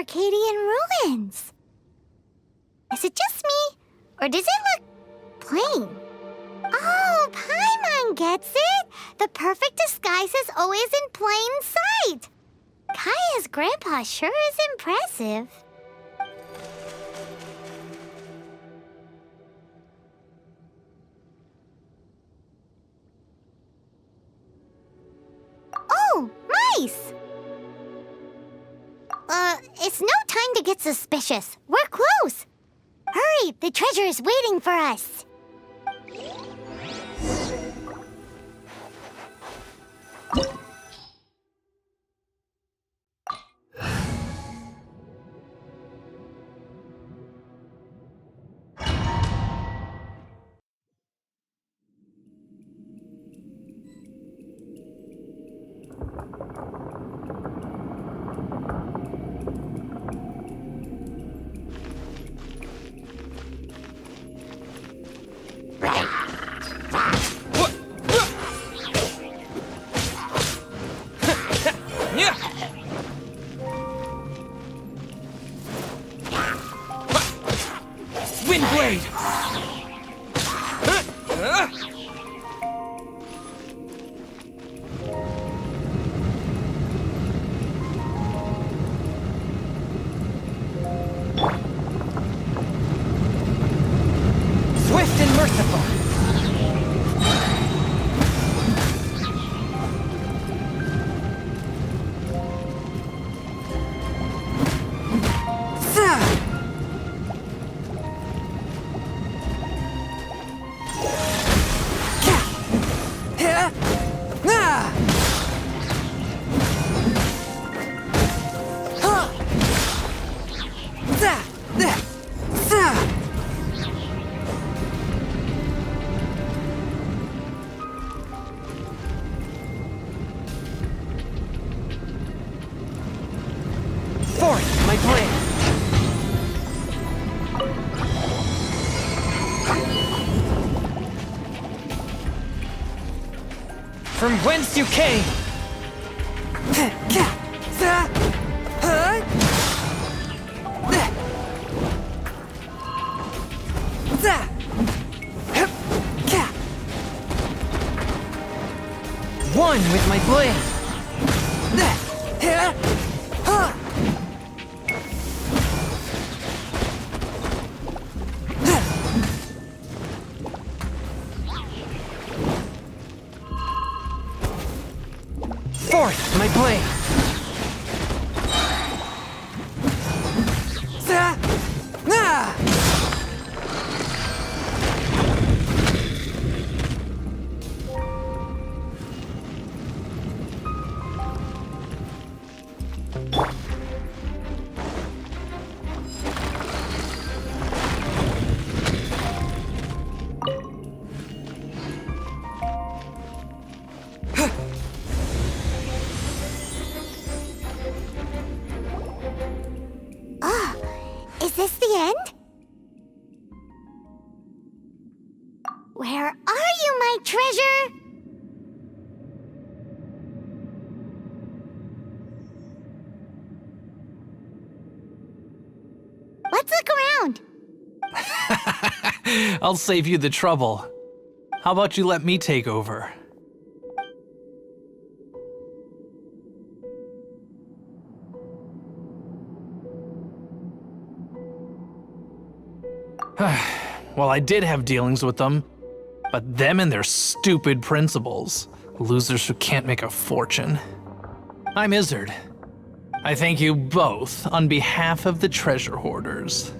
Arcadian ruins. Is it just me, or does it look plain? Oh, Paimon gets it! The perfect disguise is always in plain sight! Kaya's grandpa sure is impressive. Oh, mice! It's no time to get suspicious. We're close. Hurry, the treasure is waiting for us. Swift and merciful. Forth, my blade. From whence you came. One with my blade. Forth, my blade. Is this the end? Where are you, my treasure? Let's look around. I'll save you the trouble. How about you let me take over? Well, I did have dealings with them, but them and their stupid principles. Losers who can't make a fortune. I'm Izzard. I thank you both on behalf of the treasure hoarders.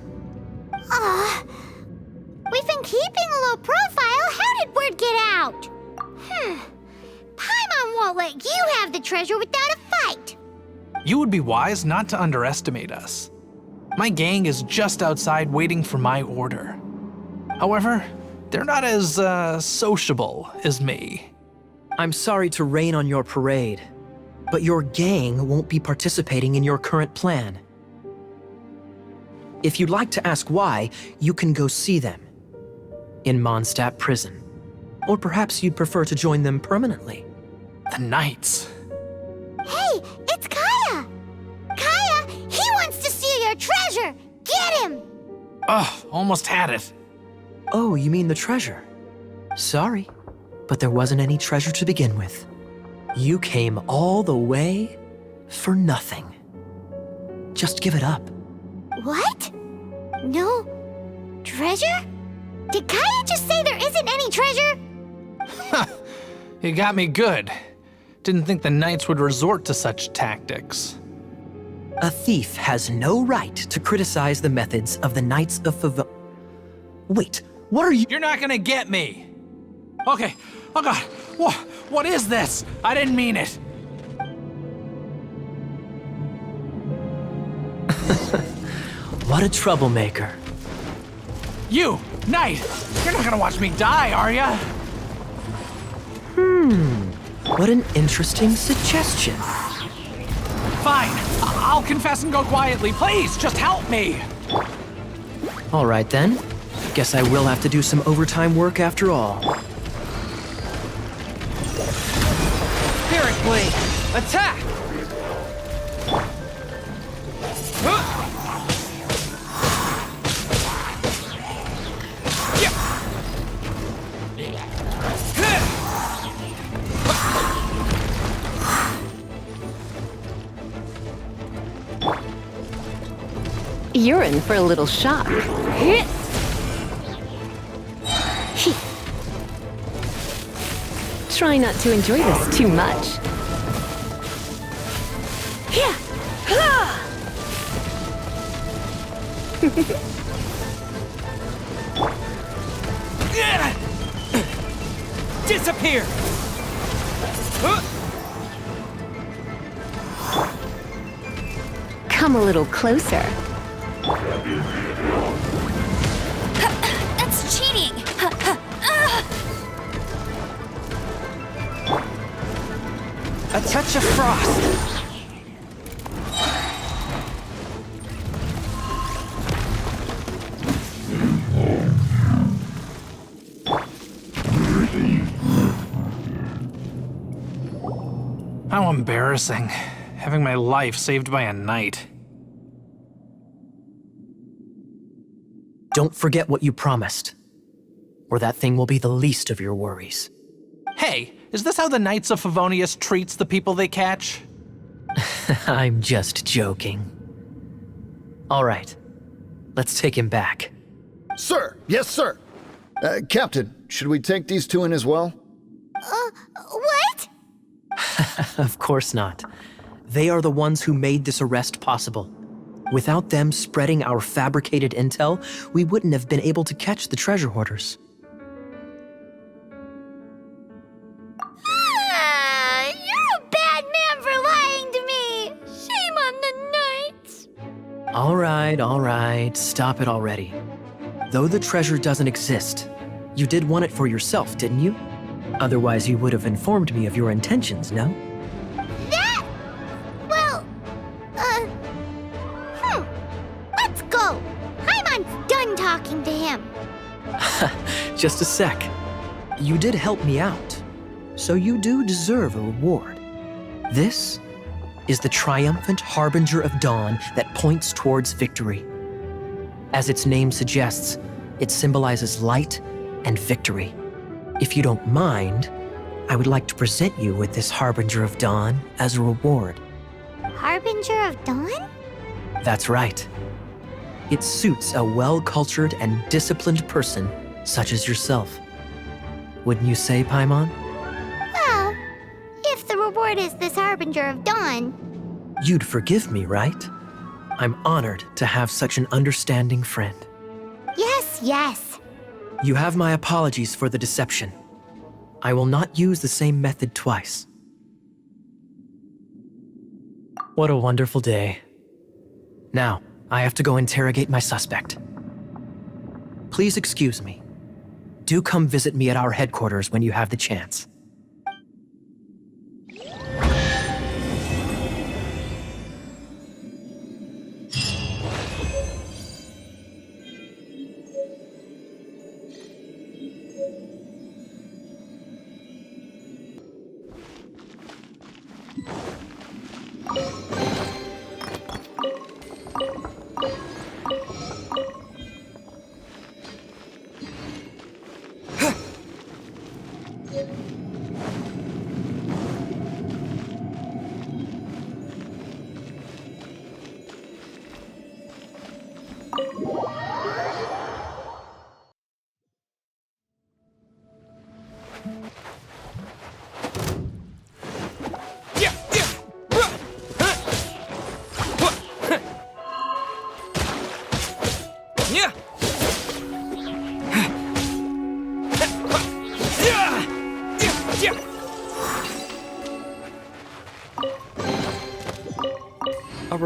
We've been keeping a low profile. How did word get out? Paimon won't let you have the treasure without a fight. You would be wise not to underestimate us. My gang is just outside waiting for my order. However, they're not as, sociable as me. I'm sorry to rain on your parade, but your gang won't be participating in your current plan. If you'd like to ask why, you can go see them in Mondstadt prison. Or perhaps you'd prefer to join them permanently. The Knights. Hey, it's Kaya! Kaya, he wants to see Ugh, almost had it. Oh, you mean the treasure? Sorry, but there wasn't any treasure to begin with. You came all the way for nothing. Just give it up. What? No treasure? Did Kaya just say there isn't any treasure? You got me good. Didn't think the knights would resort to such tactics. A thief has no right to criticize the methods of the Knights of Wait, what are you? You're not gonna get me. Okay. Oh God. What is this? I didn't mean it. What a troublemaker. You, Knight, you're not gonna watch me die, are ya? What an interesting suggestion. Fine. I'll confess and go quietly. Please, just help me. All right then. Guess I will have to do some overtime work after all. Spirit Blade, attack! You're in for a little shock. Try not to enjoy this too much. Disappear! Come a little closer. That's cheating! A touch of frost. How embarrassing, having my life saved by a knight. Don't forget what you promised, or that thing will be the least of your worries. Hey, is this how the Knights of Evonius treats the people they catch? I'm just joking. All right, let's take him back. Sir, yes, sir. Captain, should we take these two in as well? What? Of course not. They are the ones who made this arrest possible. Without them spreading our fabricated intel, we wouldn't have been able to catch the treasure hoarders. You're a bad man for lying to me! Shame on the knights! All right, stop it already. Though the treasure doesn't exist, you did want it for yourself, didn't you? Otherwise, you would have informed me of your intentions, no? Let's go! Paimon's done talking to him. Just a sec. You did help me out, so you do deserve a reward. This is the triumphant Harbinger of Dawn that points towards victory. As its name suggests, it symbolizes light and victory. If you don't mind, I would like to present you with this Harbinger of Dawn as a reward. Harbinger of Dawn? That's right. It suits a well-cultured and disciplined person such as yourself. Wouldn't you say, Paimon? Well, if the reward is this Harbinger of Dawn. You'd forgive me, right? I'm honored to have such an understanding friend. Yes. You have my apologies for the deception. I will not use the same method twice. What a wonderful day. Now, I have to go interrogate my suspect. Please excuse me. Do come visit me at our headquarters when you have the chance.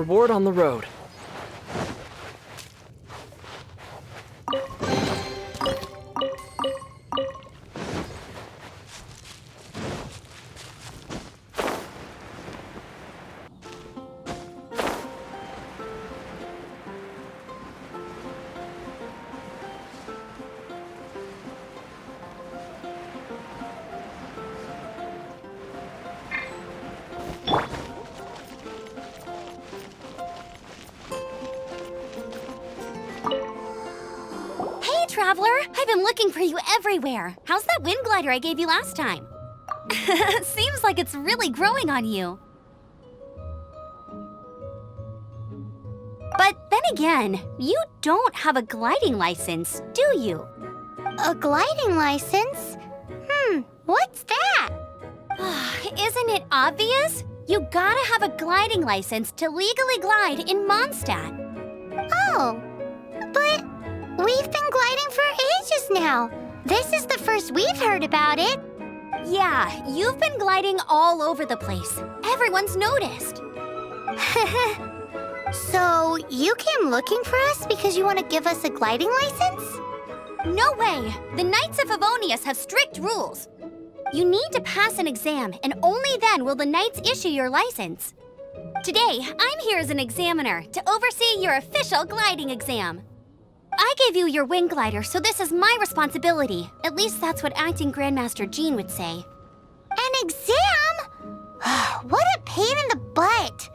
reward on the road. Traveler, I've been looking for you everywhere. How's that wind glider I gave you last time? Seems like it's really growing on you. But then again, you don't have a gliding license, do you? A gliding license? What's that? Isn't it obvious? You gotta have a gliding license to legally glide in Mondstadt. Oh, but we've been gliding for ages now. This is the first we've heard about it. Yeah, you've been gliding all over the place. Everyone's noticed. So, you came looking for us because you want to give us a gliding license? No way! The Knights of Evonius have strict rules. You need to pass an exam, and only then will the Knights issue your license. Today, I'm here as an examiner to oversee your official gliding exam. I gave you your wing glider, so this is my responsibility. At least that's what Acting Grandmaster Jean would say. An exam? What a pain in the butt.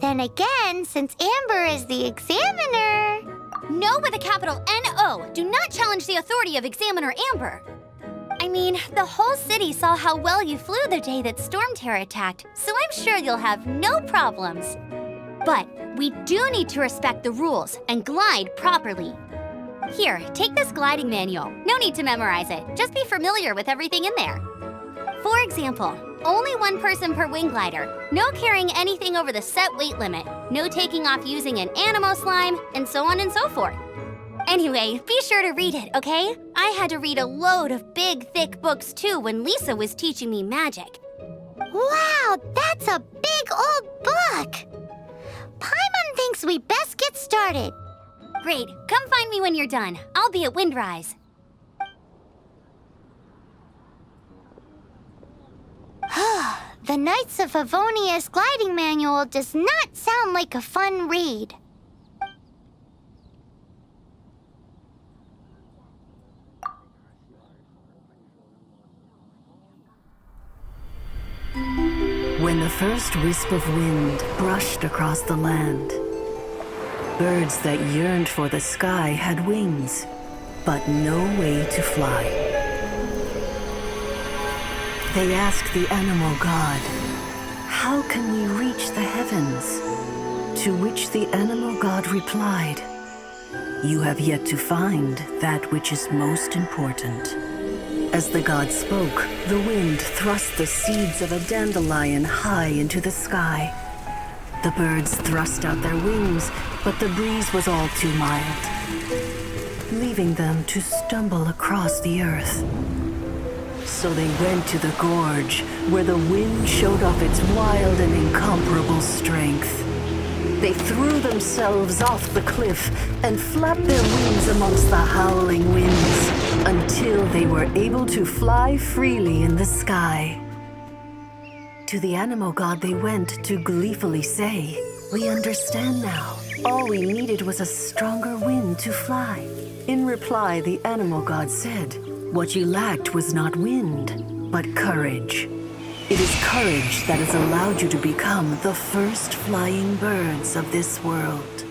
Then again, since Amber is the examiner... No with a capital N-O. Do not challenge the authority of Examiner Amber. I mean, the whole city saw how well you flew the day that Storm Terror attacked, so I'm sure you'll have no problems. But we do need to respect the rules and glide properly. Here, take this gliding manual. No need to memorize it. Just be familiar with everything in there. For example, only one person per wing glider, no carrying anything over the set weight limit, no taking off using an animo slime, and so on and so forth. Anyway, be sure to read it, okay? I had to read a load of big, thick books too when Lisa was teaching me magic. Wow, that's a big old book! Paimon thinks we best get started. Great, come find me when you're done. I'll be at Windrise. The Knights of Evonius gliding manual does not sound like a fun read. When the first wisp of wind brushed across the land, birds that yearned for the sky had wings, but no way to fly. They asked the animal god, "How can we reach the heavens?" To which the animal god replied, "You have yet to find that which is most important." As the god spoke, the wind thrust the seeds of a dandelion high into the sky. The birds thrust out their wings, but the breeze was all too mild, leaving them to stumble across the earth. So they went to the gorge, where the wind showed off its wild and incomparable strength. They threw themselves off the cliff and flapped their wings amongst the howling winds until they were able to fly freely in the sky. To the animal god they went to gleefully say, "We understand now. All we needed was a stronger wind to fly." In reply, the animal god said, "What you lacked was not wind, but courage. It is courage that has allowed you to become the first flying birds of this world."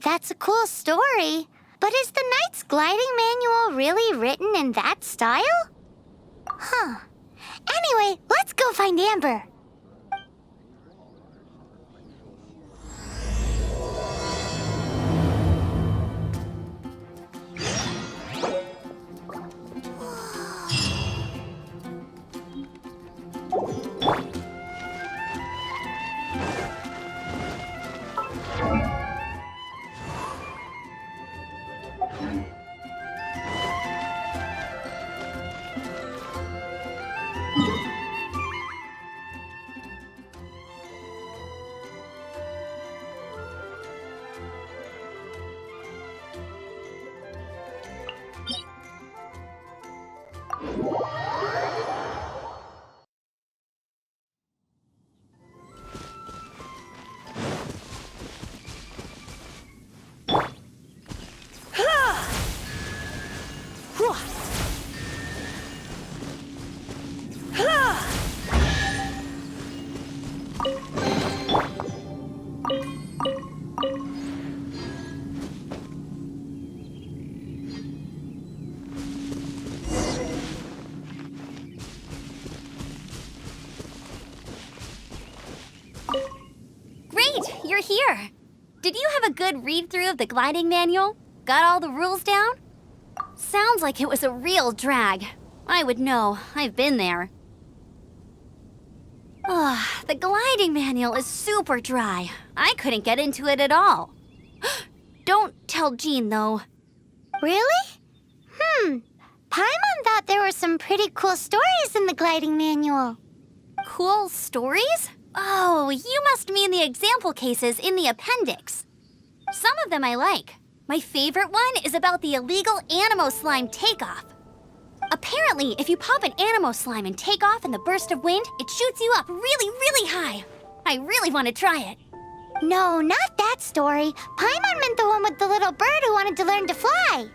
That's a cool story. But is the Knight's gliding manual really written in that style? Anyway, let's go find Amber. Great, you're here. Did you have a good read-through of the gliding manual? Got all the rules down? Sounds like it was a real drag. I would know. I've been there. Ugh, the gliding manual is super dry. I couldn't get into it at all. Don't tell Jean, though. Really? Paimon thought there were some pretty cool stories in the gliding manual. Cool stories? Oh, you must mean the example cases in the appendix. Some of them I like. My favorite one is about the illegal Animo Slime takeoff. Apparently, if you pop an Animo Slime and take off in the burst of wind, it shoots you up really, really high. I really want to try it. No, not that story. Paimon meant the one with the little bird who wanted to learn to fly.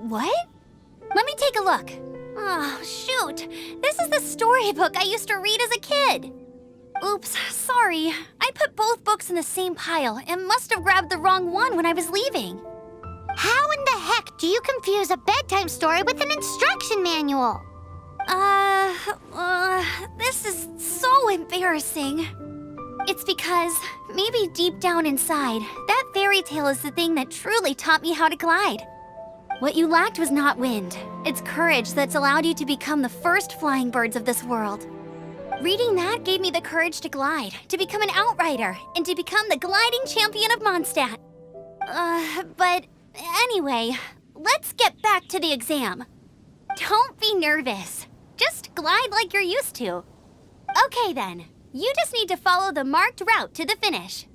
What? Let me take a look. Oh, shoot. This is the storybook I used to read as a kid. Oops, sorry. I put both books in the same pile and must have grabbed the wrong one when I was leaving. How in the heck do you confuse a bedtime story with an instruction manual? This is so embarrassing. It's because, maybe deep down inside, that fairy tale is the thing that truly taught me how to glide. What you lacked was not wind. It's courage that's allowed you to become the first flying birds of this world. Reading that gave me the courage to glide, to become an outrider, and to become the gliding champion of Mondstadt. But anyway, let's get back to the exam. Don't be nervous. Just glide like you're used to. Okay then, you just need to follow the marked route to the finish.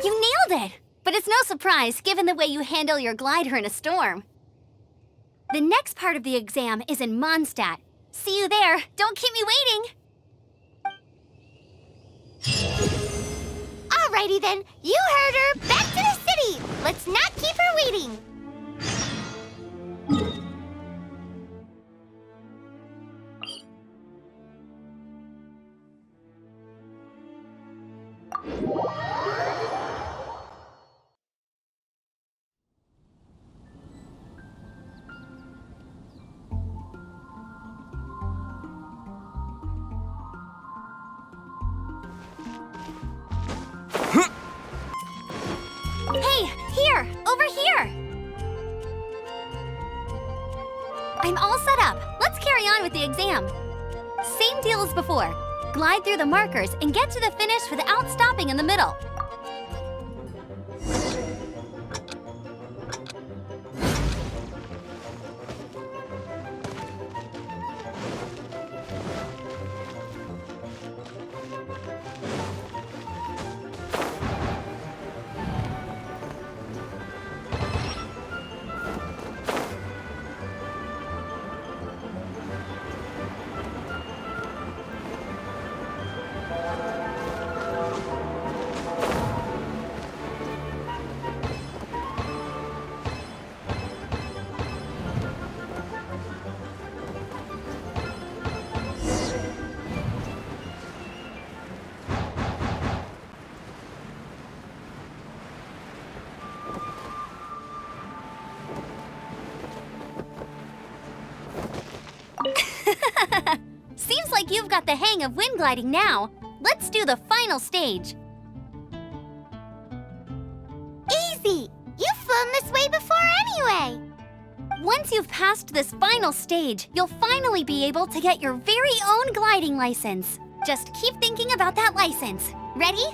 You nailed it! But it's no surprise, given the way you handle your glider in a storm. The next part of the exam is in Mondstadt. See you there. Don't keep me waiting. Alrighty then. You heard her. Back to the city. Let's not keep her waiting. Hey, here! Over here! I'm all set up. Let's carry on with the exam. Same deal as before. Glide through the markers and get to the finish without stopping in the middle. Seems like you've got the hang of wind gliding now. Let's do the final stage. Easy! You've flown this way before anyway! Once you've passed this final stage, you'll finally be able to get your very own gliding license. Just keep thinking about that license. Ready?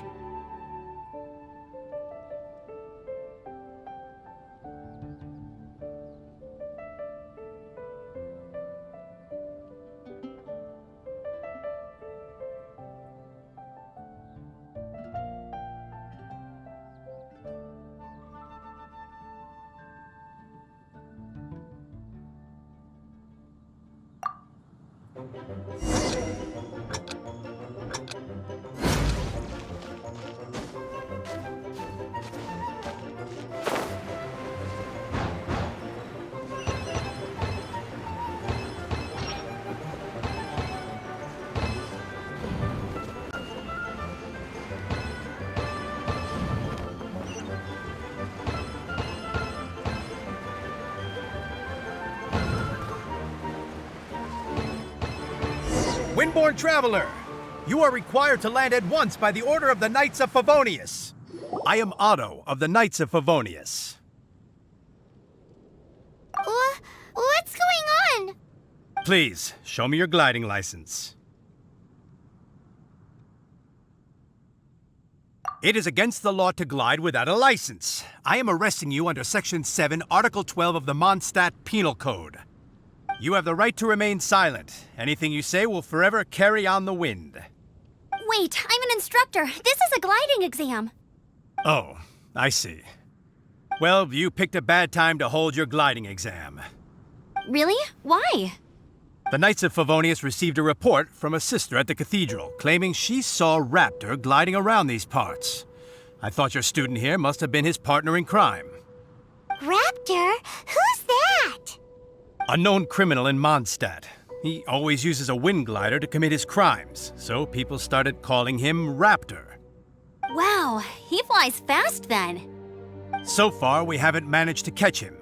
Windborn Traveler, you are required to land at once by the order of the Knights of Evonius. I am Otto of the Knights of Evonius. What's going on? Please, show me your gliding license. It is against the law to glide without a license. I am arresting you under Section 7, Article 12 of the Mondstadt Penal Code. You have the right to remain silent. Anything you say will forever carry on the wind. Wait, I'm an instructor. This is a gliding exam. Oh, I see. Well, you picked a bad time to hold your gliding exam. Really? Why? The Knights of Evonius received a report from a sister at the cathedral claiming she saw Raptor gliding around these parts. I thought your student here must have been his partner in crime. Raptor? Who's that? A known criminal in Mondstadt. He always uses a wind glider to commit his crimes, so people started calling him Raptor. Wow, he flies fast then. So far, we haven't managed to catch him.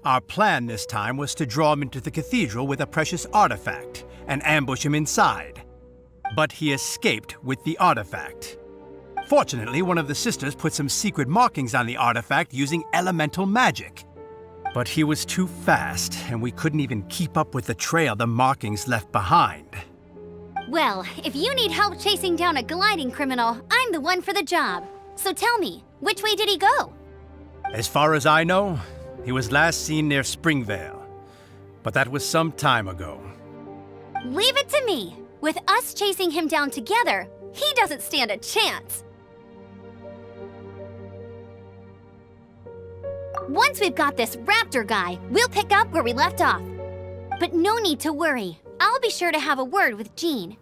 Our plan this time was to draw him into the cathedral with a precious artifact and ambush him inside. But he escaped with the artifact. Fortunately, one of the sisters put some secret markings on the artifact using elemental magic. But he was too fast, and we couldn't even keep up with the trail the markings left behind. Well, if you need help chasing down a gliding criminal, I'm the one for the job. So tell me, which way did he go? As far as I know, he was last seen near Springvale. But that was some time ago. Leave it to me. With us chasing him down together, he doesn't stand a chance. Once we've got this Raptor guy, we'll pick up where we left off. But no need to worry. I'll be sure to have a word with Jean.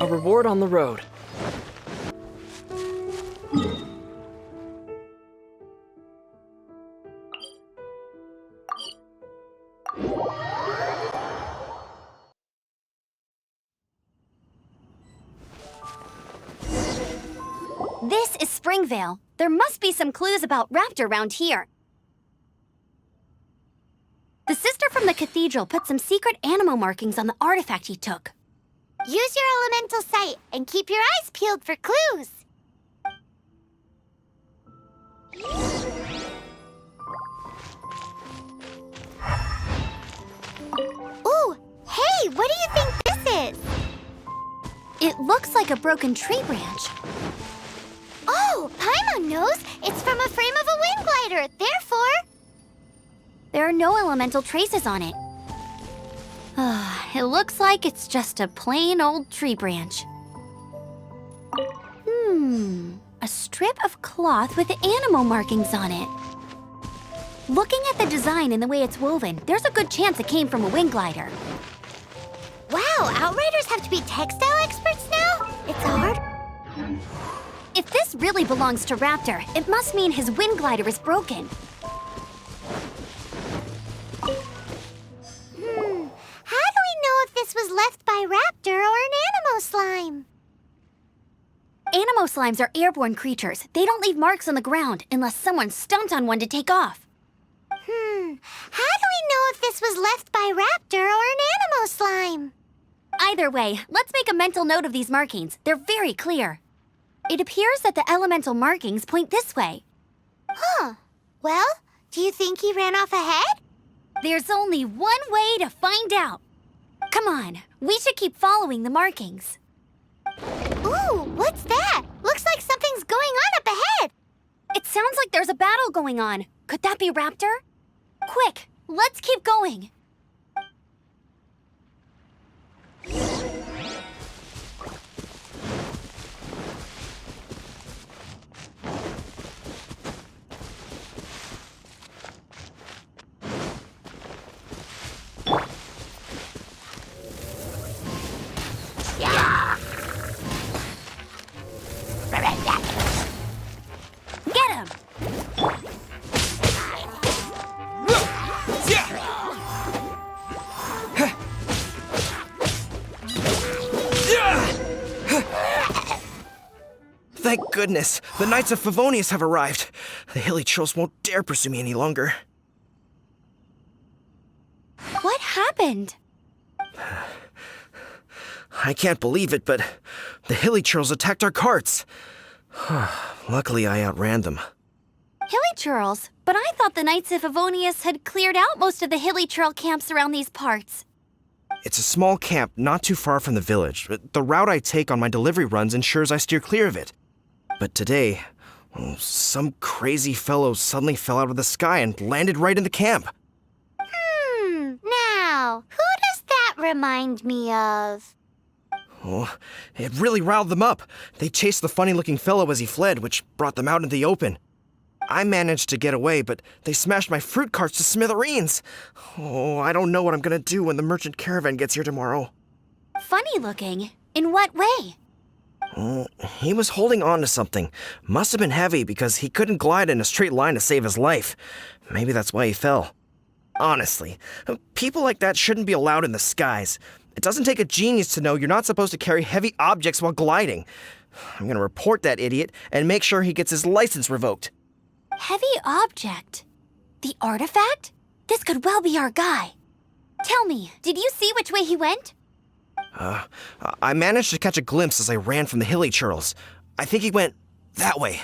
A reward on the road. This is Springvale. There must be some clues about Raptor around here. The sister from the cathedral put some secret animal markings on the artifact he took. Use your elemental sight and keep your eyes peeled for clues. Ooh, hey, what do you think this is? It looks like a broken tree branch. Oh, Paimon knows. It's from a frame of a wind glider, therefore... There are no elemental traces on it. It looks like it's just a plain old tree branch. A strip of cloth with animal markings on it. Looking at the design and the way it's woven, there's a good chance it came from a wind glider. Wow, Outriders have to be textile experts now? It's hard. If this really belongs to Raptor, it must mean his wind glider is broken. How do we know if this was left by Raptor or an Animo slime? Animo slimes are airborne creatures. They don't leave marks on the ground unless someone stomped on one to take off. How do we know if this was left by Raptor or an Animo slime? Either way, let's make a mental note of these markings. They're very clear. It appears that the elemental markings point this way. Huh. Well, do you think he ran off ahead? There's only one way to find out. Come on, we should keep following the markings. Ooh, what's that? Looks like something's going on up ahead. It sounds like there's a battle going on. Could that be Raptor? Quick, let's keep going. Get him! Thank goodness, the Knights of Evonius have arrived. The hilly trolls won't dare pursue me any longer. What happened? I can't believe it, but the hilly trolls attacked our carts. Luckily, I outran them. Hilly Churls? But I thought the Knights of Evonius had cleared out most of the Hilly Churl camps around these parts. It's a small camp not too far from the village. The route I take on my delivery runs ensures I steer clear of it. But today, some crazy fellow suddenly fell out of the sky and landed right in the camp. Now, who does that remind me of? Oh, it really riled them up. They chased the funny-looking fellow as he fled, which brought them out in the open. I managed to get away, but they smashed my fruit carts to smithereens. Oh, I don't know what I'm gonna do when the merchant caravan gets here tomorrow. Funny looking? In what way? He was holding on to something. Must have been heavy because he couldn't glide in a straight line to save his life. Maybe that's why he fell. Honestly, people like that shouldn't be allowed in the skies. It doesn't take a genius to know you're not supposed to carry heavy objects while gliding. I'm gonna report that idiot and make sure he gets his license revoked. Heavy object? The artifact? This could well be our guy. Tell me, did you see which way he went? I managed to catch a glimpse as I ran from the hilly churls. I think he went that way.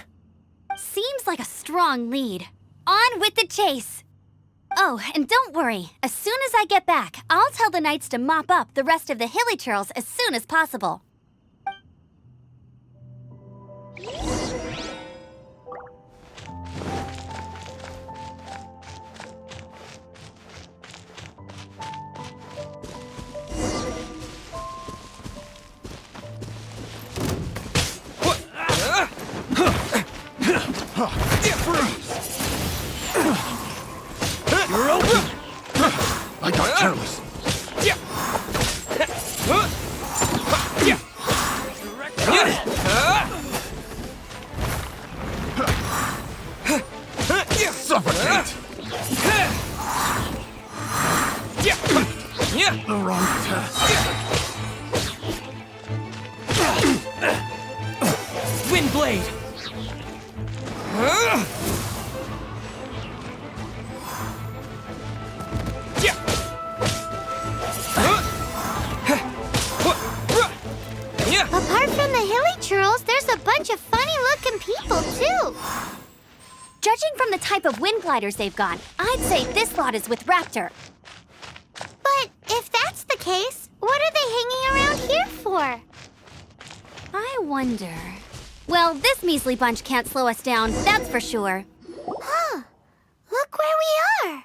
Seems like a strong lead. On with the chase! Oh, and don't worry. As soon as I get back, I'll tell the Knights to mop up the rest of the hilly churls as soon as possible. You're open! I got careless. Suffocate! The wrong task. Windblade! Apart from the hilly churls, there's a bunch of funny-looking people, too. Judging from the type of wind gliders they've got, I'd say this lot is with Raptor. But if that's the case, what are they hanging around here for? I wonder... Well, this measly bunch can't slow us down, that's for sure. Huh. Look where we are.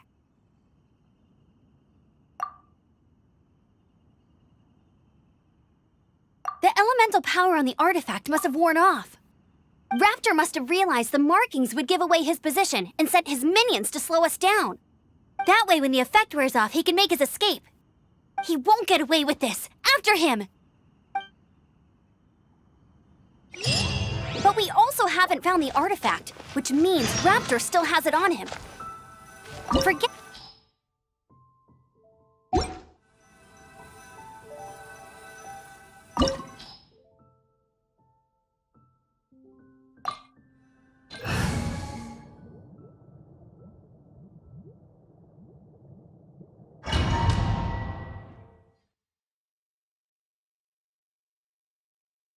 The elemental power on the artifact must have worn off. Raptor must have realized the markings would give away his position and sent his minions to slow us down. That way, when the effect wears off, he can make his escape. He won't get away with this. After him! But we also haven't found the artifact, which means Raptor still has it on him. Forget...